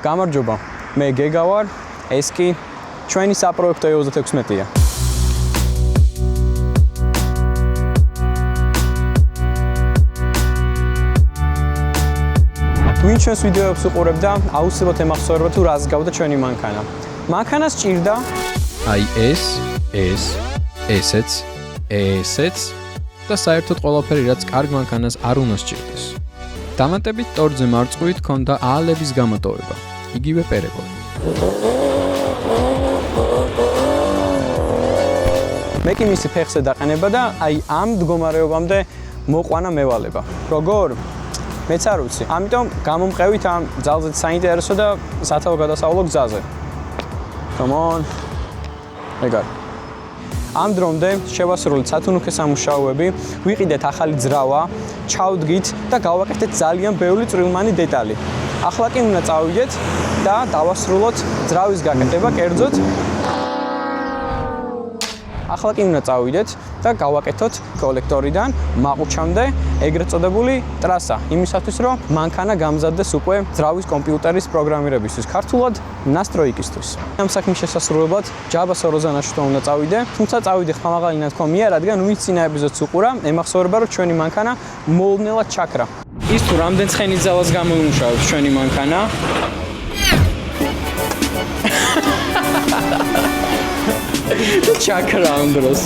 გამარჯობა, მე გეგა ვარ, ეს კი ჩვენი საპროექტო 36-ია. ვინ ჩვენს ვიდეოებს უყურებ და აუცილებლად ემახსოვრება თუ რას გავდა ჩვენი მანქანა. მანქანას ჭირდა აი ესეც და საერთოდ ყველაფერი რაც კარგ მანქანას არ უნდა სჭირდეს. დამატებით ტორზე მარწყვით ჰქონდა აალების გამოტოვება, იგივე პერეგორი. მე კი მისი ფეხზე დაყენება და აი ამ მდგომარეობამდე მოყვანა მევალება. როგორ? მეც არ ვიცი. ამიტომ გამომყევით ამ ძალზედ საინტერესო და სათავო გადასავლო გზაზე. Come on. ეგარ. ამ დრომდე შევასრულეთ სათუნუქე სამუშაოები, ვიყიდეთ ახალი ძრავა, ჩავდგით და გავაკეთეთ ძალიან ბევრი წვრილმანი დეტალი. ახლა კი უნდა წავიდეთ და დავასრულოთ ძრავის გაკეთება, კერძოდ ახლა კი უნდა წავიდეთ და გავაკეთოთ კოლექტორიდან მაყუჩამდე ეგრეთ წოდებული ტრასა, იმისათვის რომ მანქანა გამზადდეს უკვე ძრავის კომპიუტერის პროგრამირებისთვის, ქართულად ნასტროიკისთვის. ამ საქმის შესასრულებლად ჯაბა სოროზანაშვილთან უნდა წავიდე, თუმცა წავიდე ხმამაღალი ნათქვამია, რადგან ვინც წინა ეპიზოდს უყურა, ემახსოვრება რომ ჩვენი მანქანა მოულნელად ჩაქრა. ის თუ რამდენ ცხენის ძალას გამოიმუშავებს ჩვენი მანქანა? ჩაქრა ამ დროს.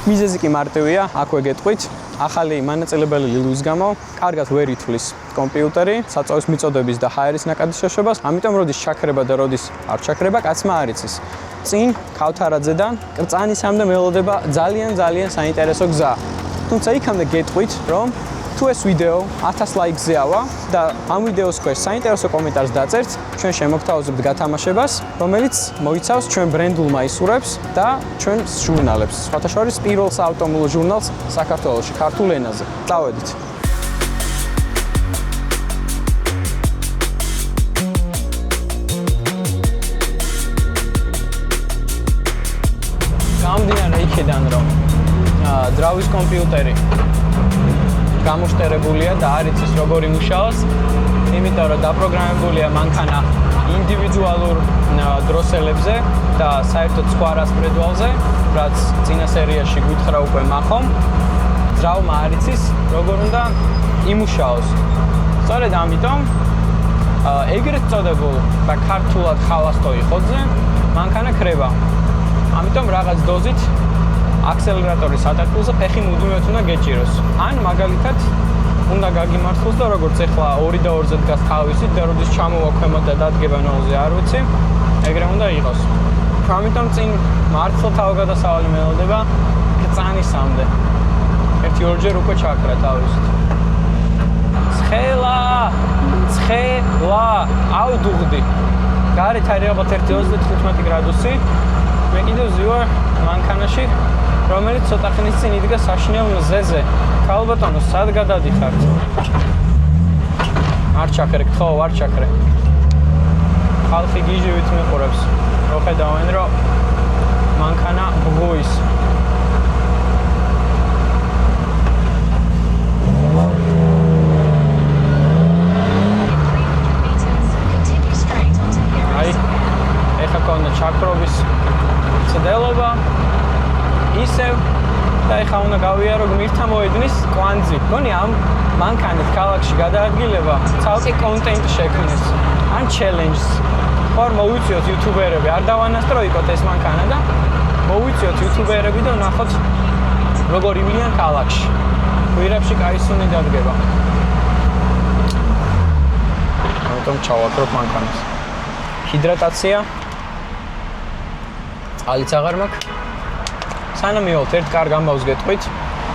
მიზეზი კი მარტივია, აქვე გეტყვით. ახალი მანაწილებელი ლილვის გამო კარგად ვერ ითვლის კომპიუტერი საწვავის მიწოდების და ჰაერის ნაკადის შეშვებას, ამიტომ როდის ჩაქრება და როდის არ ჩაქრება, კაცმა არ იცის. წინ ქავთარაძედან კრწანისამდე მელოდება ძალიან საინტერესო გზა. თუმცა იქამდე გეტყვით, რომ თუ ეს ვიდეო 1000 ლაიქზე ავა და ამ ვიდეოს ქვეშ საინტერესო კომენტარს დაწერთ, ჩვენ შემოგთავაზებთ გათამაშებას, რომელიც მოიცავს ჩვენ ბრენდულ მაისურებს და ჩვენ ჟურნალებს. სხვათა შორის პირველ საავტომობილო ჟურნალს საქართველოში ქართულ ენაზე. წავედით. გამომდინარე იქედან, რომ ძრავის კომპიუტერი გამოშტერებულია და არ იცის როგორ იმუშაოს, იმიტომ რომ დაპროგრამებულია მანქანა ინდივიდუალურ დროსელებზე და საერთოდ სხვა რასპრედვალზე, რაც წინა სერიაში გითხრა უკვე მახომ, ძრავმა არ იცის როგორ უნდა იმუშაოს. სწორედ ამიტომ ეგრეთ წოდებულ და ქართულად ხალასტოი ხოძზე მანქანა ქრება. ამიტომ რაღაც დოზით აქსელერატორის სატარკულზე ფეხი მუდმივად უნდა გეჭიროს. ან მაგალითად უნდა გაგიმართლოს და როგორც ახლა 2 და 2-ზე დგას თავისით და როდის ჩამოვა ქვემოთ და დადგება ნოლზე, არ ვიცი, ეგრე უნდა იყოს. ამიტომ წინ მართლა თავგადასავალი მელოდება კრწანისამდე. 1-2-ჯერ უკვე ჩაქრა თავისით. ცხელა! აუდუღდი. გარეთ არის ალბათ 1-25 გრადუსი. მე კიდევ ზივარ მანქანაში, რომელიც ცოტა ხნის წინ იდგა საშინელ მზეზე. ქალბატონო, სად გადადიხართ? არ ჩაქრე, გთხოვ, არ ჩაქრე. ხალხი გიჟივით მიყურებს. მოხედავენ, რომ მანქანა ბგუის. აი, ეხლა ქონდა ჩაქრობის ცდელობა. ისევ და ეხლა უნდა გავიარო გმირთა მოედნის კვანძი. გონი ამ მანქანით ქალაქში გადაადგილება ცალკე კონტენტი შექმნეს. ან ჩელენჯს. ხარ მოვიწიოთ იუთუბერები, არ დავანასტროიკოთ ეს მანქანა და მოვიწიოთ იუთუბერები და ვნახოთ როგორ ივლიან ქალაქში. კვირებში კაი სუნი დადგება. ამიტომ ჩავაკროთ მანქანას. ჰიდრატაცია. წყალიც აღარ მაქვს. სანამ მივალთ ერთ კარგ ამბავს გეტყვით,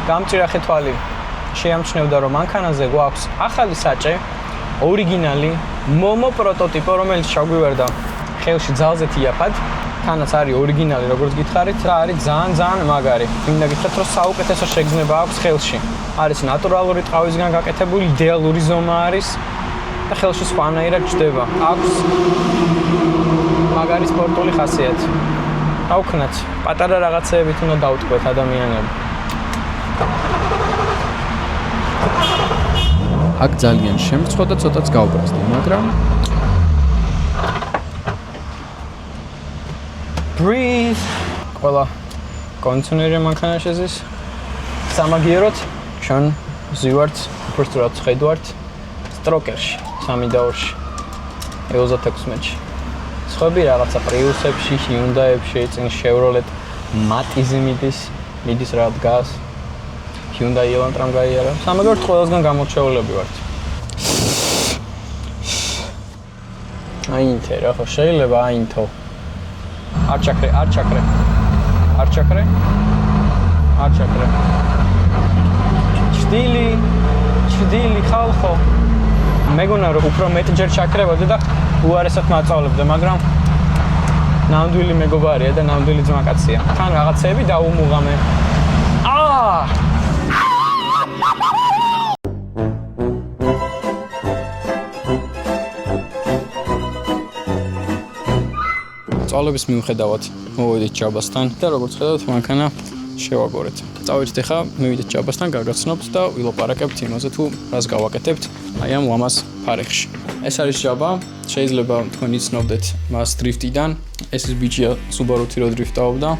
გამჭირახე თვალი შეამჩნევდა რომ მანქანაზე გვაქვს ახალი საჭე, ორიგინალი, მომო პროტოტიპო, რომელიც ჩაგვივერდა ხელში ძალზედ იაფად, თანაც არის ორიგინალი, როგორც გითხარით, რა არის ძალიან მაგარი. მინდა გითხრათ, რომ საუკეთესო შეგრძნება აქვს ხელში. არის ნატურალური ტყავისგან გაკეთებული, იდეალური ზომა არის და ხელში სხვანაირად ჯდება. აქვს მაგარი სპორტული ხასიათი. ავქნათ, პატარა რაღაცეებით უნდა დავტყვეთ ადამიანები. აქ ძალიან შემწყვა და ცოტაც გავბრაზდი, მაგრამ ყველა კონდიციონერი მანქანაში ზის. სამაგიეროდ ჩვენ ვზივართ, უბრალოდ ხედავთ სტროკერში, 3-2-ში. 36-ში. სხვები რაღაცა პრიუსებში, ჰიუნდაიებში, წინ შევროლეთ მატიზი მიდის რა დგას. ჰიუნდაი ელანტრამ გაიარა. სამაგიეროდ ყველასგან გამორჩეულები ვართ. აინთე რა ხო შეიძლება აინთო. არ ჩაქრე. ჭრდილი ხალხო. მეგონა რომ უფრო მეტჯერ ჩაქრებოდა და უარესად მაწავლებდა, მაგრამ ნამდვილი მეგობარია და ნამდვილი ძმაკაცია. თან რაღაცები დაუმუღამე. სწავლების მიუხედავად მოვედით ჯაბასთან და როგორც ხედავთ მანქანა შევაგორეთ. წავედით ახლა მივიდეთ ჯაბასთან, გაგაცნობთ და ვილაპარაკებთ იმაზე თუ რას გავაკეთებთ აი ამ ლამაზ ფარეხში. ეს არის ჯაბა, შეიძლება თქვენ იცნობდეთ მას დრიფტიდან. ეს ის ბიჭია Subaru-ით რო დრიფტაობდა.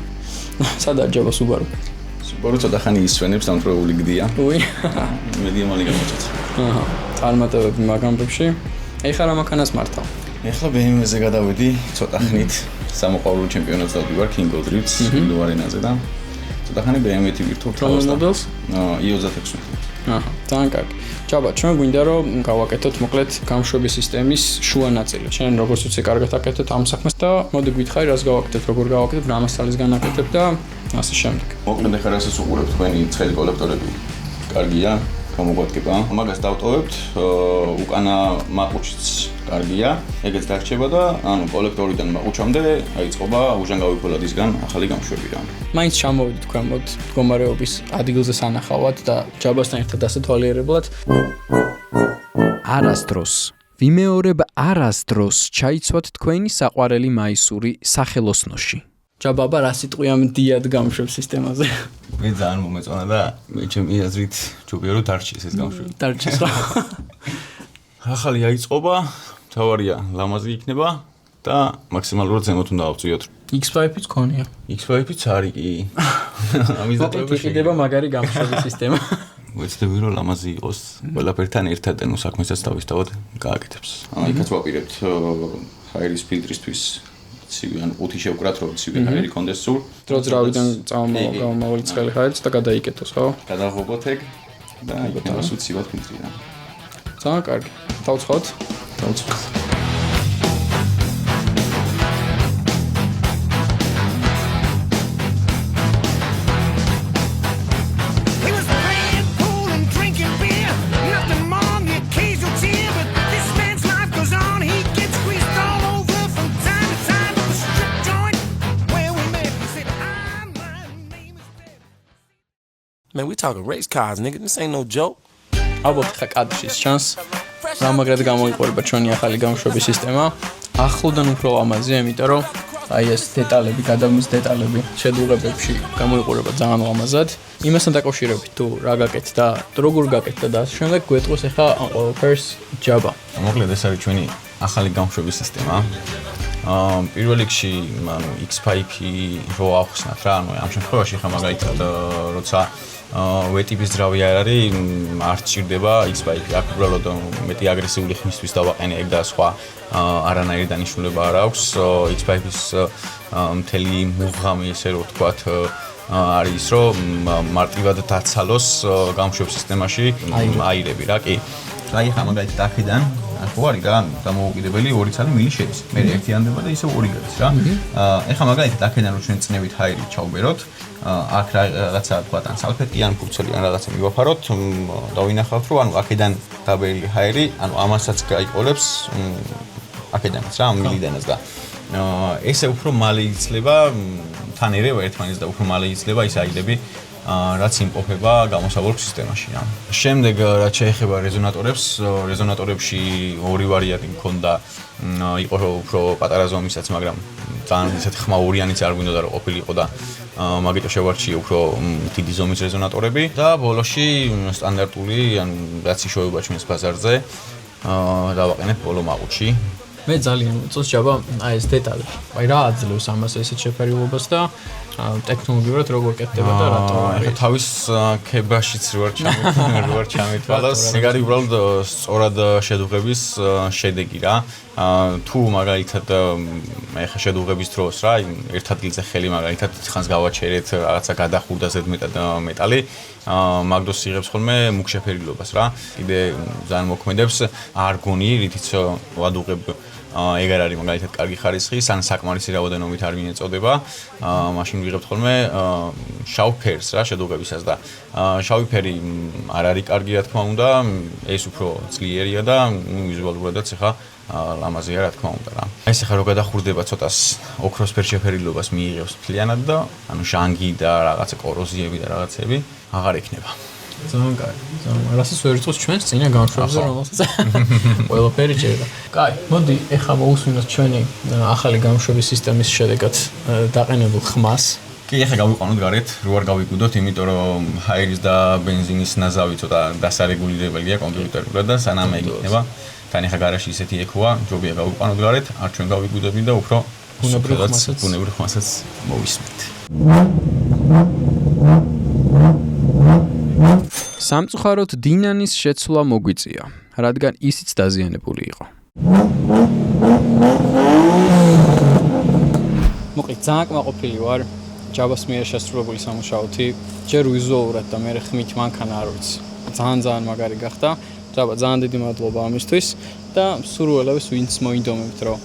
სადაა ჯაბა Subaru? Subaru ცოტა ხანი ისვენებს დამთვრეული გდია. უი. მედიამალი გამოწვეთ. აჰა. წარმატებები მაგამბებში. ეხლა რა მანქანას მართავ? ეხლა BMW-ზე გადავედი ცოტა ხნით სამოყვარულო ჩემპიონატს დავდივარ King of Drifts ლუარენაზე და ცოტა ხანი BMW-ით ვირთულ თავს და i36. აჰა, ძალიან კარგი. ჯაბა, ჩვენ გვინდა რომ გავაკეთოთ მოკლედ გამშვების სისტემის შუა ნაწილი. ჩვენ როგორც ვიცი, კარგად აკეთებთ ამ საქმეს და მოდი გითხარი, რას გავაკეთებთ, როგორ გავაკეთებთ, რა მასალას განაკეთებთ და ასე შემდეგ. მოკლედ ახლა რასაც უყურებთ თქვენი ცხელი კოლექტორები. კარგია, გამოგვადგება. მაგას დავტოვებთ, უკანა მაყუჩიც კარგია. ეგეც დარჩება და ანუ კოლექტორიდან მაყუჩამდე აიწყობა უჟანგავი ფოლადისგან ახალი გამშვები რა. მაინც ჩამოვიდით თქვენ მოდ მდგომარეობის ადგილზე სანახავად და ჯაბასთან ერთად დასათვალიერებლად. არასდროს ვიმეორებ არასდროს ჩაიცვათ თქვენი საყვარელი მაისური სახელოსნოში. ჯაბაბა რა სიტყვია მდიად გამშვებ სისტემაზე. მე ძალიან მომეწონა და მე ჩემი აზრით ჯობია რომ დარჩეს ეს გამშვები. დარჩეს რა. ახალი აიწყობა, თავარია ლამაზი იქნება და მაქსიმალურად ზემოთ უნდა ავწიოთ. X5-იც ქონია. X5-იც არის კი. ამის დატოვებაში შეიძლება მაგარი გამშვების სისტემა. ვეცდები რომ ლამაზი იყოს, ყველაფერთან ერთად ანუ საქმესაც თავისთავად გააკეთებს. იქაც ვაპირებთ ჰაერის ფილტრისთვის ცივი ან 5 შევკრათ რომ ცივი ჰაერი კონდეს სულ. დრო ძრავიდან გამომავალი ცხელი ჰაერიც და გადაიკეთოს, ხო? გადავღობოთ ეგ და იქნება სულ ცივად ფილტრი რა. ძალიან კარგი. დავცხოთ. Man, we talking race cars, nigga. This ain't no joke. ალბათ ხა კადრშიც ჩანს. რამაგრად გამოიყურება ჩვენი ახალი გამშვების სისტემა. ახლოდან უფრო ლამაზია, იმიტომ რომ აი ეს დეტალები, გადამის დეტალები შედუღებებში გამოიყურება ძალიან ლამაზად. იმასთან დაკავშირებით თუ რა გაკეთდა და როგორ გაკეთდა და ასე შემდეგ გვეტყვის ახლა ამ ყველაფერს ჯაბა. მოკლედ ეს არის ჩვენი ახალი გამშვების სისტემა. პირველ რიგში ანუ X5-ი რო ახსნათ რა, ანუ ამ შემთხვევაში ხა მაგალითად როცა ვეტიპის ძრავი არ არის, არ სჭირდება X5-ი. აქ უბრალოდ მეტი აგრესიული ხმისთვის დავაყენე ეგ და სხვა არანაირი დანიშნულება არ აქვს. X5-ის მთელი მუღამი ესე რომ ვთქვათ არის რომ მარტივად დაცალოს გამშვებ სისტემაში აირები რა, კი. აი ხა მაგალითად აქედან ხო არის რა, დამოუკიდებელი 2 ცალი მილი შედის. მე ერთიანდება და ისევ 2 გადის რა. ეხლა მაგალითად აქედან რო ჩვენ წნევით ჰაერი ჩავბეროთ, აქ რაღაცა თქვა თან სალფეტი ან ფურცელი ან რაღაცა მივაფაროთ, დავინახავთ რომ ანუ აქედან დაბერილი ჰაერი, ანუ ამასაც გაიყოლებს აქედანაც რა, მილიდანაც და ესე უფრო მალე იცლება, თან ერევა ერთმანეთს და უფრო მალე იცლება ის აირები რაც იმყოფება გამოსავალ სისტემაში რა. შემდეგ რაც შეეხება რეზონატორებს, რეზონატორებში ორი ვარიანტი მქონდა, იყო უფრო პატარა ზომისაც, მაგრამ ძალიან ისეთი ხმაურიანიც არ გვინდოდა რომ ყოფილიყო და მაგიტო შევარჩიე უფრო დიდი ზომის რეზონატორები და ბოლოში სტანდარტული, ან რაც იშოვება ჩვენს ბაზარზე, დავაყენებ ბოლო მაყუჩი. მე ძალიან მოწონს ჯაბა აი ეს დეტალები. აი რა აძლევს ამას ესეთ შეფერილობას და ტექნოლოგიურად როგორ კეთდება და რატო ეხლა თავის ქებაშიც როარ ჩამითვალოს. ეგ არის უბრალოდ სწორად შედუღების შედეგი რა. თუ მაგალითად ეხლა შედუღების დროს რა, ერთ ადგილზე ხელი მაგალითად ხანს გავაჩერეთ, რაღაცა გადახურდა ზედმეტად მეტალი, მაგ დროს იღებს ხოლმე მუქ შეფერილობას რა. კიდე ძალიან მოქმედებს არგონი, რითიც ვადუღებ ეგ არ არის მაგალითად კარგი ხარისხის, ან საკმარისი რაოდენობით არ მიეწოდება. მაშინ ვიღებთ ხოლმე შავ ფერს რა შედუღებისას და შავი ფერი არ არის კარგი რა თქმა უნდა, ეს უფრო ძლიერია და ვიზუალურადაც ეხა ლამაზია რა თქმა უნდა რა. ეს ეხა რო გადახურდება ცოტას ოქროსფერ შეფერილობას მიიღებს მთლიანად და ანუ ჟანგი და რაღაცა კოროზიები და რაღაცები აღარ იქნება. ძალიან კარგი. რასაც ვერ იწვევს ჩვენს წინა განხორციელებას, რომელსაც ყველაფერი ჭირდება. კაი, მოდი ეხლა მოусმინოთ ჩვენი ახალი გამოშვების სისტემის შედეგად დაყენებულ ხმას. კი, ეხლა გავიყვანოთ გარეთ, რო არ გავიგუდოთ, იმიტომ რომ ჰაერის და ბენზინის ნაზავი ცოტა დასარეგულირებელია კომპიუტერულად და სანამ ეგ იქნება, თან ეხლა გარაში ისეთი ექოა, ჯობია გავიყვანოთ გარეთ, არ ჩვენ გავიგუდები და უფრო ბუნებრივ ხმასაც მოვისმენთ. სამწუხაროდ დინანის შეცვლა მოგვიწია, რადგან ისიც დაზიანებული იყო. მოკლედ ძალიან კმაყოფილი ვარ ჯაბას მიერ შესრულებული სამუშაოთი, ჯერ ვიზუალურად და მე ხმით მანქანა არ ვიცი. ძალიან მაგარი გახდა. ჯაბა ძალიან დიდი მადლობა ამისთვის და სურვილებს ვინც მოინდომებთ რომ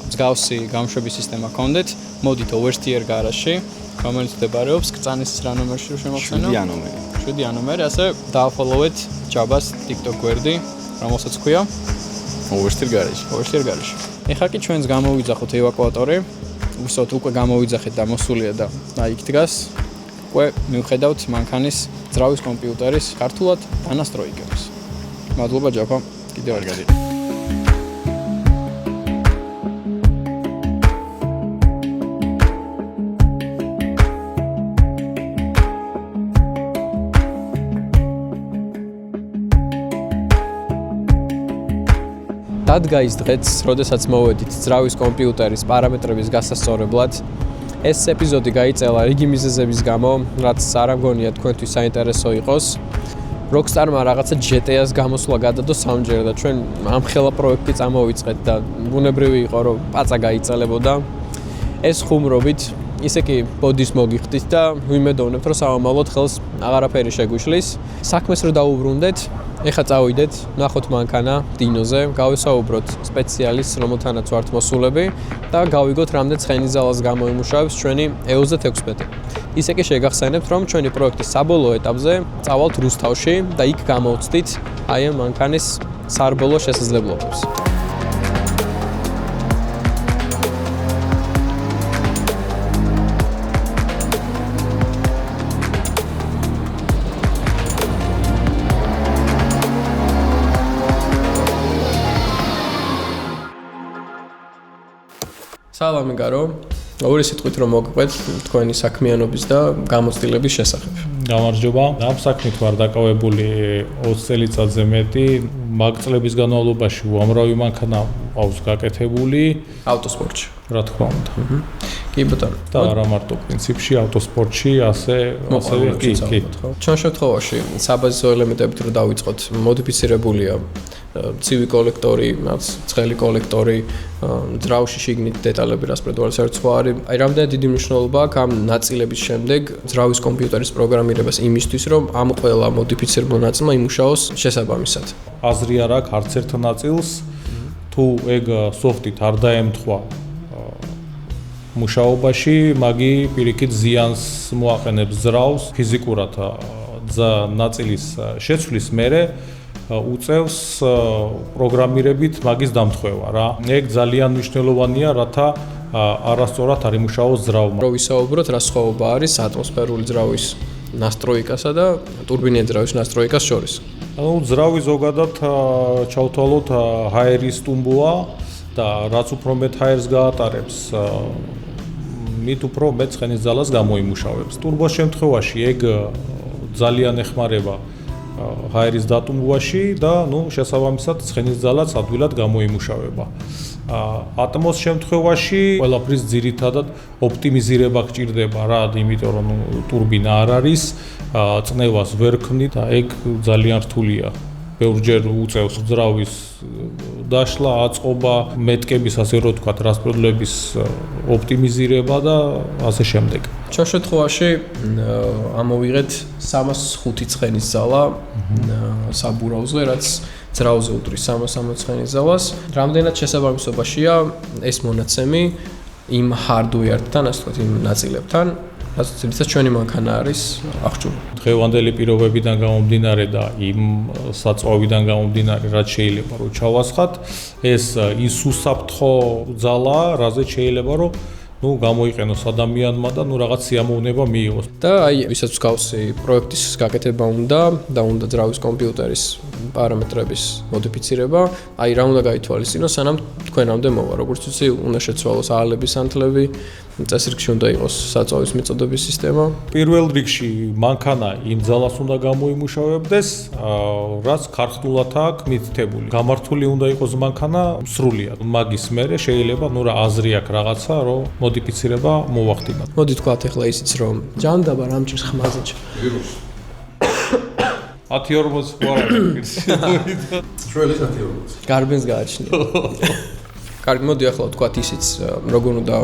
მსგავსი გამოშვების სისტემა გქონდეთ, მოდით oversteer გარაჟში, რომელიც მდებარეობს კწანის რა ნომერში რო შემოხსენო? 7 ნომერი, ასე დააფოლოვეთ ჯაბას TikTok გვერდი, რომელსაც ქვია oversteer garage. ეხლა კი ჩვენს გამოვიძახოთ ევაკუატორი. უსოთ უკვე გამოვიძახეთ და მოსულია და აი იქ დგას. უკვე მივხედავთ მანქანის ძრავის კომპიუტერის ქართულად დანასტროიგებს. მადლობა ჯაფა, კიდევ არ გადი. დადგა ის დღეც, როდესაც მოვედით ძრავის კომპიუტერის პარამეტრების გასასწორებლად. ეს ეპიზოდი გაიწელა რიგი მიზეზების გამო, რაც არ ამგონია თქვენთვის საინტერესო იყოს. Rockstar-მა რაღაცა GTA-ს გამოსვლა გადადო სამჯერ და ჩვენ ამ ხელა პროექტი წამოვიწყეთ და ბუნებრივი იყო რომ პაცა გაიწელებოდა. ეს ხუმრობით, ისე კი ბოდის მოგიხდით და ვიმედოვნებთ რომ სამომავლოდ ხელს აღარაფერი შეგვიშლის. საქმეს რო დაუბრუნდეთ, ეხლა წავიდეთ, ნახოთ მანქანა დინოზე, გავესაუბროთ სპეციალისტს, რომელთანაც ვართ მოსულები და გავიგოთ რამდენ ცხენისძალას გამოიმუშავებს ჩვენი EOS 16. ისე კი შეგახსენებთ, რომ ჩვენი პროექტის საბოლოო ეტაპზე წავალთ რუსთავში და იქ გამოვცდით აი ამ მანქანის სარბოლო შესაძლებლობებს. სალამი გარო. ორი სიტყვით რომ მოგყვეთ თქვენი საქმიანობის და გამოცდილების შესახებ. გამარჯობა. ამ საქმით ვარ დაკავებული 20 წელიწადზე მეტი. მაგ წლების განმავლობაში უამრავი მანქანა ყავს გაკეთებული ავტოსპორტში. რა თქმა უნდა. კი ბატონო. და არა მარტო პრინციპში, ავტოსპორტში, ასევე კი. ჩვენ შემთხვევაში საბაზისო ელემენტებით რო დავიწყოთ, მოდიფიცირებულია ცივი კოლექტორი, ცხელი კოლექტორი, ძრავში შიგნით დეტალები, რასპრედვალ საერთოდ სხვა არის. აი რამდენად დიდი მნიშვნელობა აქვს ამ ნაწილების შემდეგ ძრავის კომპიუტერის პროგრამირებას იმისთვის, რომ ამ ყველა მოდიფიცირებულ ნაწილმა იმუშაოს შესაბამისად. აზრი არ აქვს არც ერთ ნაწილს, თუ ეგ სოფტით არ დაემთხვა მუშაობაში, მაგი პირიქით ზიანს მოაყენებს ძრავს ფიზიკურად ნაწილის შეცვლის მერე უწევს პროგრამირებით მაგის დამთხევა რა. ეგ ძალიან მნიშვნელოვანია, რათა არასწორად არ იმუშაოს ძრავმა. რო ვისაუბროთ, რა სხვაობა არის ატმოსფერული ძრავის ნასტროიკასა და ტურბინიანი ძრავის ნასტროიკას შორის. ანუ ძრავი ზოგადად ჩავთვალოთ ჰაერის ტუმბოა და რაც უფრო მეტ ჰაერს გაატარებს, მით უფრო მეტ ცხენისძალას გამოიმუშავებს. ტურბოს შემთხვევაში ეგ ძალიან ეხმარება ჰაერის დატუმბვაში და შესაბამისად ცხენისძალაც ადვილად გამოიმუშავება. ატმოს შემთხვევაში ყველაფრის ძირითადად ოპტიმიზირება გჭირდება რა, იმიტომ რომ ტურბინა არ არის, წნევას ვერ ქმნით და ეგ ძალიან რთულია. ბევრჯერ უწევს ძრავის დაშლა, აწყობა, მეტკების ასე რომ ვთქვათ, რასპროდლების ოპტიმიზირება და ასე შემდეგ. ჩვენ შემთხვევაში ამოვიღეთ 305 ცხენის ზალა საბურავზე, რაც ძრავზე უდრის 360 ცხენის ზალას. რამდენად შესაბამისობაშია ეს მონაცემი იმ hardware-თან, ასე ვთქვათ, იმ ნაწილებთან, რაც ჩვენი მანქანა არის აღჭურვილი. დღევანდელი პირობებიდან გამომდინარე და იმ საწვავიდან გამომდინარე, რაც შეიძლება რომ ჩავასხათ, ეს ის უსაფრთხო ძალაა, რაზეც შეიძლება რომ გამოიყენოს ადამიანმა და რაღაც სიამოვნება მიიღოს. და აი, ვისაც მსგავსი პროექტის გაკეთება უნდა და უნდა ძრავის კომპიუტერის პარამეტრების მოდიფიცირება, აი რა უნდა გაითვალისწინოს, სანამ თქვენამდე მოვა. როგორც ვიცი, უნდა შეცვალოს აალების ანთლები, წესრიგში უნდა იყოს საწვავის მიწოდების სისტემა. პირველ რიგში მანქანა იმ ძალას უნდა გამოიმუშავებდეს, რაც ქართულად აქვს მითითებული. გამართული უნდა იყოს მანქანა სრულად. მაგის მერე შეიძლება რა აზრი აქვს რაღაცა, რომ მოდიფიცირება მოვახდინოთ. მოდი თქვათ ახლა ისიც რომ ჯანდაბა რამჭირს ხმაზე ჩა. 10-40 ხوارას. შველის 10-40. გარბენს გააჩნია. კარგი, მოდი ახლა ვთქვათ ისიც, როგორ უნდა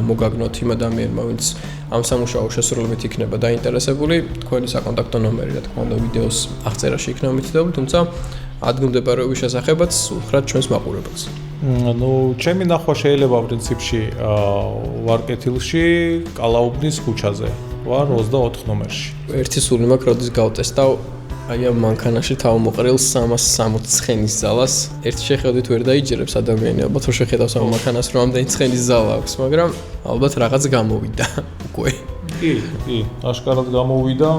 მოგაგნოთ იმ ადამიანმა, ვინც ამ სამუშაო შესრულებით იქნება დაინტერესებული, თქვენი საკონტაქტო ნომერი, რა თქმა უნდა, ვიდეოს აღწერაში იქნება მითითებული, თუმცა ადგილმდებარეობის შესახებაც უთხრათ ჩვენს მაყურებელს. ჩემი ნახვა შეიძლება პრინციპში ვარ კეთილში, კალაუბნის ქუჩაზე, ვარ 24 ნომერში. ერთი სული მაქვს, როდის გავტესტავ აი ამ მანქანაში თავმოყრილ 360 ცხენის ზალას. ერთი შეხედვით ვერ დაიჯერებს ადამიანი, ალბათ რომ შეხედავს ამ მანქანას, რომ ამდენი ცხენის ზალა აქვს, მაგრამ ალბათ რაღაც გამოვიდა უკვე. კი, აშკარად გამოვიდა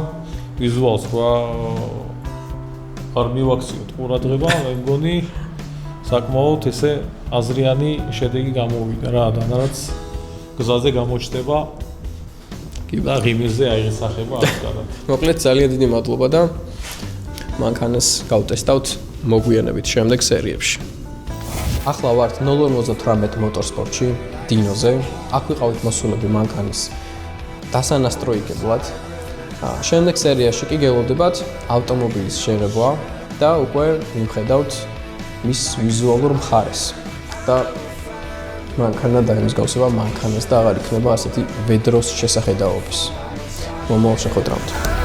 ვიზუალს რა არ მივაქციოთ ყურადღება, მე მგონი საკმაოდ ესე აზრიანი შედეგი გამოვიდა რა, დანარაც გზაზე გამოჩნდება და ღიმილზე აიღესახება აშკარად. მოკლედ ძალიან დიდი მადლობა და მანქანას გავტესტავთ მოგვიანებით შემდეგ სერიებში. ახლა ვართ 058 motorsport-ში, დინოზე. აქ ვიყავით მოსულები მანქანის დასანასტროიგებლად. შემდეგ სერიაში კი გელოდებათ ავტომობილის შეღებვა და უკვე მივხედავთ მის ვიზუალურ მხარეს. და მანქანა დაიმსგავსება მანქანას და აღარ იქნება ასეთი ვედროს შესახედაობის. მომავალ შეხვედრამდე.